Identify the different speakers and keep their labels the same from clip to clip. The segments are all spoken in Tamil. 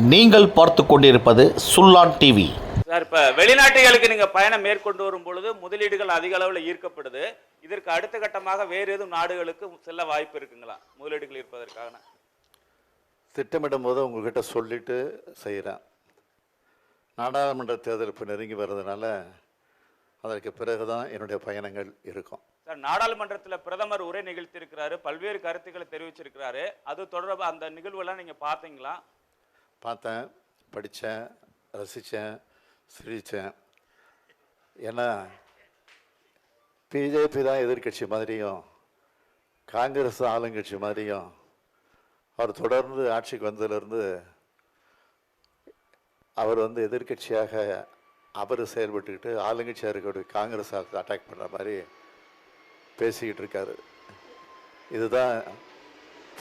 Speaker 1: நீங்கள் பார்த்து கொண்டிருப்பது சுல்லான் டிவி.
Speaker 2: சார், இப்போ வெளிநாட்டுகளுக்கு நீங்கள் பயணம் மேற்கொண்டு வரும் பொழுது முதலீடுகள் அதிக அளவில் ஈர்க்கப்படுது. இதற்கு அடுத்த கட்டமாக வேறு எதுவும் நாடுகளுக்கு செல்ல வாய்ப்பு இருக்குங்களா முதலீடுகள் இருப்பதற்கான?
Speaker 3: திட்டமிடும் போது உங்கள்கிட்ட சொல்லிட்டு செய்கிறேன். நாடாளுமன்ற தேர்தல் இப்போ நெருங்கி வர்றதுனால அதற்கு பிறகு தான் என்னுடைய பயணங்கள் இருக்கும்.
Speaker 2: சார், நாடாளுமன்றத்தில் பிரதமர் உரை நிகழ்த்தியிருக்கிறாரு, பல்வேறு கருத்துக்களை தெரிவிச்சிருக்கிறாரு. அது தொடர்பாக அந்த நிகழ்வெல்லாம் நீங்கள் பார்த்தீங்களா?
Speaker 3: பார்த்தேன், படித்தேன், ரசித்தேன், சிரித்தேன். ஏன்னா பிஜேபி தான் எதிர்கட்சி மாதிரியும் காங்கிரஸ் ஆளுங்கட்சி மாதிரியும் அவர் தொடர்ந்து ஆட்சிக்கு வந்ததுலேருந்து அவர் எதிர்கட்சியாக அவர் செயல்பட்டுக்கிட்டு ஆளுங்கட்சியாக இருக்கக்கூடிய காங்கிரஸ் அட்டாக் பண்ணுற மாதிரி பேசிக்கிட்டு இருக்காரு. இதுதான்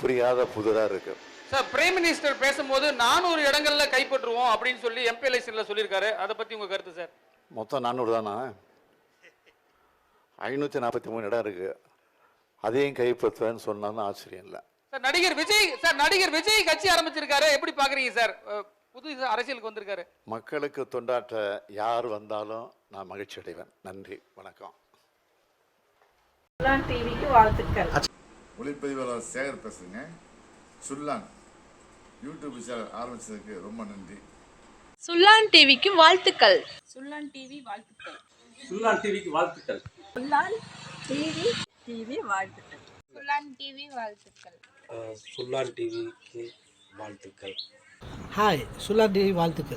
Speaker 3: புரியாத புதுதாக இருக்குது.
Speaker 4: சார், பிரைம் மினிஸ்டர் பேசும்போது 400 இடங்கள்ல கைப்பற்றுவோம் அப்படின்னு சொல்லி எம்பி எலெக்ஷன்ல சொல்லியிருக்காரு. அதை பத்தி உங்க கருத்து சார்?
Speaker 3: மொத்தம் 400 தானா? 543 இடம் இருக்கு. அதையும் கைப்பற்றுவேன்னு சொன்னாலும் ஆச்சரியம் இல்லை.
Speaker 4: சார், நடிகர் விஜய் கட்சி ஆரம்பிச்சிருக்காரு, எப்படி பாக்குறீங்க சார்? புது அரசியலுக்கு வந்திருக்காரு.
Speaker 3: மக்களுக்கு தொண்டாற்ற யார் வந்தாலும் நான் மகிழ்ச்சி அடைவேன். நன்றி, வணக்கம்.
Speaker 5: சுல்லான் டிவிக்கு வாழ்த்துக்கள்.
Speaker 6: ஒளிப்பதிவாளர் சேகர் பேசுங்க. சுல்லான் யூடியூப் சேனல் ஆரம்பிச்சதுக்கு ரொம்ப நன்றி.
Speaker 7: சுல்லான் டிவிக்கு வாழ்த்துக்கள்.
Speaker 5: சுல்லான் டிவி வாழ்த்துக்கள்.
Speaker 8: சுல்லான் டிவிக்கு வாழ்த்துக்கள்.
Speaker 5: சுல்லான் டிவி வாழ்த்துக்கள்.
Speaker 7: சுல்லான் டிவி வாழ்த்துக்கள்.
Speaker 8: சுல்லான் டிவிக்கு வாழ்த்துக்கள்.
Speaker 9: ஹாய், சுல்லான் டிவி வாழ்த்துக்கள்.